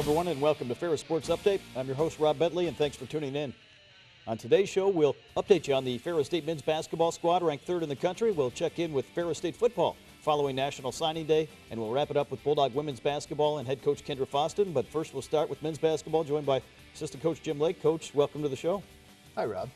everyone, and welcome to Ferris Sports Update. I'm your host, Rob Bentley, and thanks for tuning in. On today's show, we'll update you on the Ferris State men's basketball squad, ranked third in the country. We'll check in with Ferris State football following National Signing Day, and we'll wrap it up with Bulldog women's basketball and head coach Kendra Foston. But first, we'll start with men's basketball, joined by assistant coach Jim Lake. Coach, welcome to the show. Hi, Rob.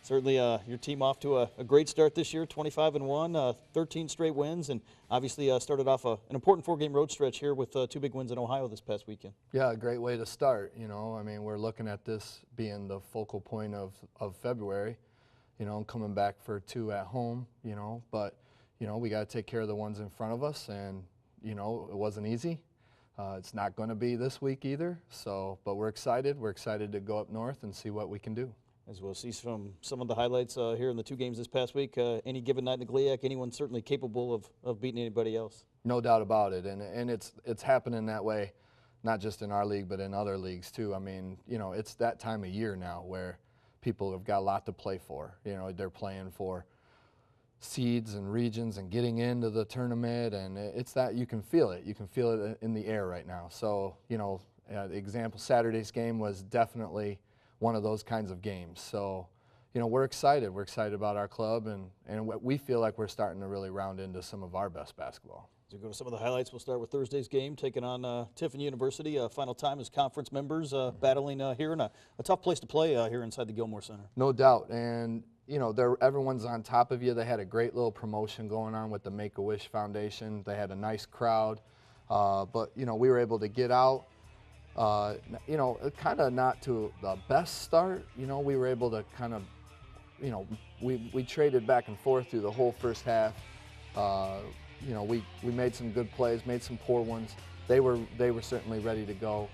Certainly your team off to a great start this year, 25-1, 13 straight wins, and obviously started off an important four-game road stretch here with two big wins in Ohio this past weekend. Yeah, a great way to start. You know, I mean, we're looking at this being the focal point of February, you know, coming back for two at home, you know, but, you know, we got to take care of the ones in front of us, and, you know, it wasn't easy. It's not going to be this week either, so, but we're excited. We're excited to go up north and see what we can do. As we'll see from some of the highlights here in the two games this past week, any given night in the GLIAC, anyone certainly capable of beating anybody else. No doubt about it, and it's happening that way, not just in our league, but in other leagues too. I mean, you know, it's that time of year now where people have got a lot to play for. You know, they're playing for seeds and regions and getting into the tournament, and it's that you can feel it. You can feel it in the air right now. So, you know, the example, Saturday's game was definitely one of those kinds of games. So, you know, we're excited. We're excited about our club, and we feel like we're starting to really round into some of our best basketball. As we go to some of the highlights, we'll start with Thursday's game, taking on Tiffin University. Final time as conference members battling here in a tough place to play here inside the Gilmore Center. No doubt, and you know, everyone's on top of you. They had a great little promotion going on with the Make-A-Wish Foundation. They had a nice crowd, but you know, we were able to get out. You know, kind of not to the best start. You know, we were able to kind of, you know, we traded back and forth through the whole first half. You know, we made some good plays, made some poor ones. They were certainly ready to go.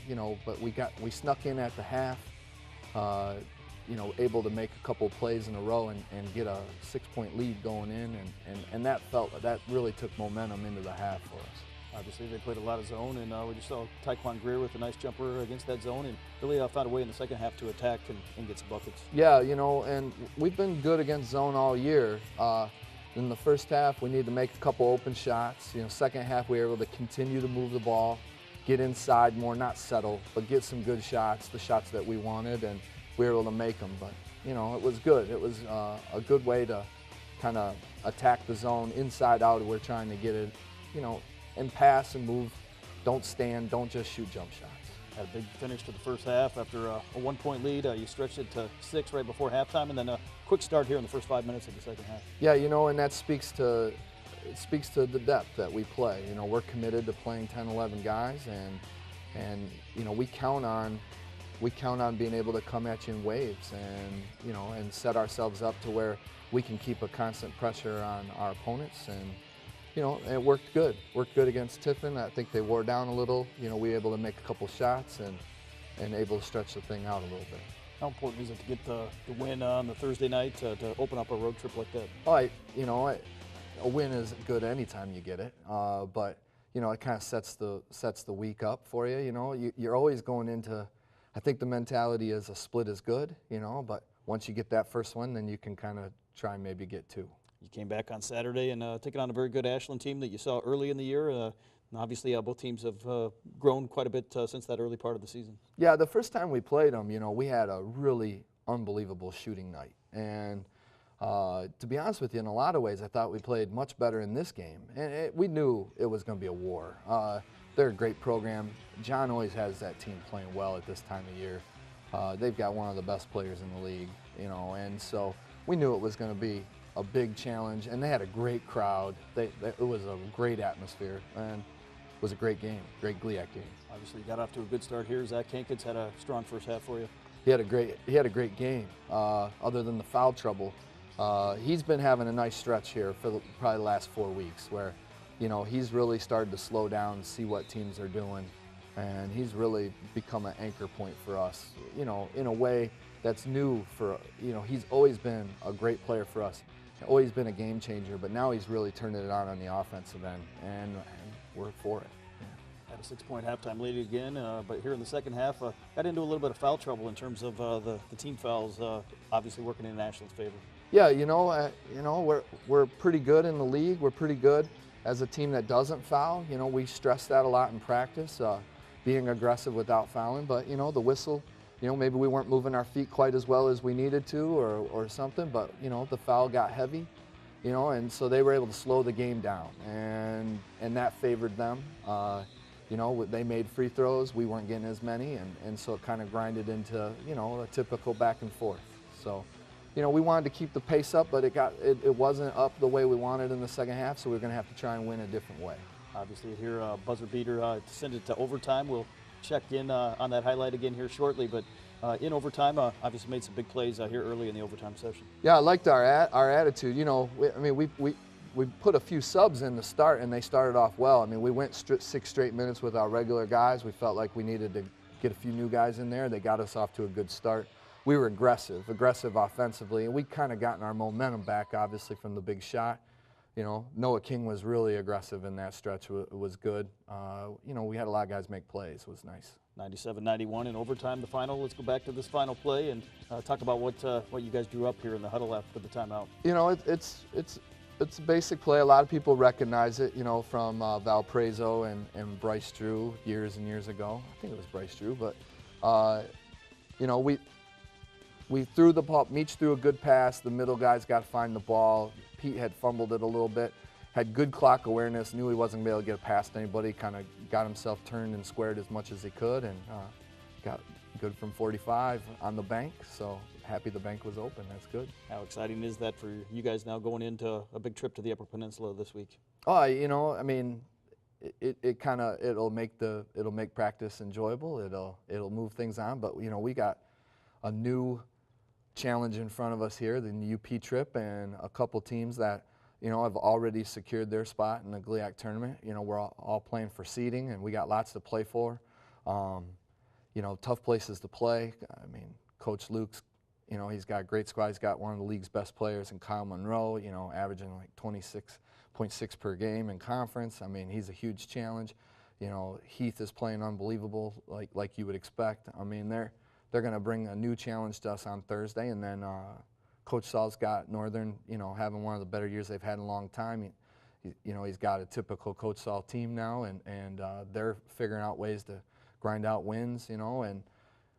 You know, but we snuck in at the half. You know, able to make a couple plays in a row and get a 6-point lead going in, and that really took momentum into the half for us. Obviously, they played a lot of zone, and we just saw Taekwon Greer with a nice jumper against that zone, and really found a way in the second half to attack and get some buckets. Yeah, you know, and we've been good against zone all year. In the first half, we needed to make a couple open shots. You know, second half, we were able to continue to move the ball, get inside more, not settle, but get some good shots, the shots that we wanted, and we were able to make them. But, you know, it was good. It was a good way to kind of attack the zone inside out. We're trying to get it, you know, and pass and move. Don't stand, don't just shoot jump shots. Had a big finish to the first half after a 1-point lead. You stretched it to 6 right before halftime, and then a quick start here in the first 5 minutes of the second half. Yeah, you know, and that speaks to the depth that we play. You know, we're committed to playing 10, 11 guys, and you know, we count on being able to come at you in waves, and you know, and set ourselves up to where we can keep a constant pressure on our opponents. And you know, it worked good. Worked good against Tiffin. I think they wore down a little. You know, we were able to make a couple shots and able to stretch the thing out a little bit. How important is it to get the win on the Thursday night to open up a road trip like that? Oh, you know, a win is good anytime you get it. But you know, it kind of sets the week up for you. You know, you're always going into. I think the mentality is a split is good. You know, but once you get that first one, then you can kind of try and maybe get two. You came back on Saturday and taking on a very good Ashland team that you saw early in the year. And obviously, both teams have grown quite a bit since that early part of the season. Yeah, the first time we played them, you know, we had a really unbelievable shooting night. And to be honest with you, in a lot of ways, I thought we played much better in this game. And we knew it was going to be a war. They're a great program. John always has that team playing well at this time of year. They've got one of the best players in the league, you know, and so we knew it was going to be a big challenge, and they had a great crowd. It was a great atmosphere, and it was a great game, great GLIAC game. Obviously, you got off to a good start here. Zach Kankins had a strong first half for you. He had a great game. Other than the foul trouble, he's been having a nice stretch here for probably the last 4 weeks, where, you know, he's really started to slow down, see what teams are doing, and he's really become an anchor point for us. You know, in a way that's new for, you know, he's always been a great player for us. Always been a game changer, but now he's really turning it on the offensive end, and we're for it. Yeah. Had a 6-point halftime lead again, but here in the second half, got into a little bit of foul trouble in terms of the team fouls, obviously working in Ashland's favor. Yeah, you know, we're pretty good in the league. We're pretty good as a team that doesn't foul. You know, we stress that a lot in practice. You being aggressive without fouling. But, you know, the whistle, you know, maybe we weren't moving our feet quite as well as we needed to or something, but, you know, the foul got heavy, you know, and so they were able to slow the game down, and that favored them. You know, they made free throws, we weren't getting as many, and so it kind of grinded into, you know, a typical back and forth. So, you know, we wanted to keep the pace up, but it wasn't up the way we wanted in the second half, so we're going to have to try and win a different way. Obviously, here buzzer beater to send it to overtime. We'll check in on that highlight again here shortly, but in overtime, obviously made some big plays here early in the overtime session. Yeah, I liked our attitude. You know, we put a few subs in the start, and they started off well. I mean, we went 6 straight minutes with our regular guys. We felt like we needed to get a few new guys in there. They got us off to a good start. We were aggressive offensively, and we kind of gotten our momentum back, obviously, from the big shot. You know, Noah King was really aggressive in that stretch. It was good. You know, we had a lot of guys make plays. It was nice. 97-91 in overtime, the final. Let's go back to this final play and talk about what you guys drew up here in the huddle after the timeout. You know, it's a basic play. A lot of people recognize it, you know, from Valparaiso and Bryce Drew years and years ago. I think it was Bryce Drew, but, you know, we threw the ball. Meach threw a good pass. The middle guys got to find the ball. Pete had fumbled it a little bit, had good clock awareness, knew he wasn't going to be able to get past anybody, kind of got himself turned and squared as much as he could, and got good from 45 on the bank, so happy the bank was open. That's good. How exciting is that for you guys now going into a big trip to the Upper Peninsula this week? Oh, you know, I mean, it'll make practice enjoyable. It'll move things on, but you know, we got a new challenge in front of us here, the UP trip, and a couple teams that, you know, have already secured their spot in the GLIAC tournament. You know, we're all playing for seeding, and we got lots to play for. You know, tough places to play. I mean, Coach Luke's, you know, he's got a great squad. He's got one of the league's best players in Kyle Monroe, you know, averaging like 26.6 per game in conference. I mean, he's a huge challenge. You know, Heath is playing unbelievable, like you would expect. I mean, they're going to bring a new challenge to us on Thursday, and then Coach Saul's got Northern, you know, having one of the better years they've had in a long time. You know, he's got a typical Coach Saul team now, and they're figuring out ways to grind out wins, you know, and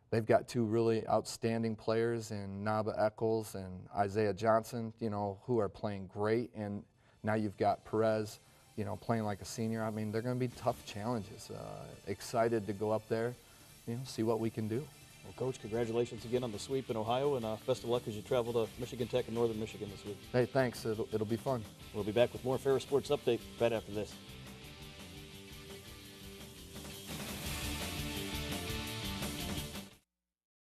they've got 2 really outstanding players in Naba Eccles and Isaiah Johnson, you know, who are playing great, and now you've got Perez, you know, playing like a senior. I mean, they're going to be tough challenges. Excited to go up there, you know, see what we can do. Well, Coach, congratulations again on the sweep in Ohio, and best of luck as you travel to Michigan Tech and Northern Michigan this week. Hey, thanks. It'll be fun. We'll be back with more Ferris Sports Update right after this.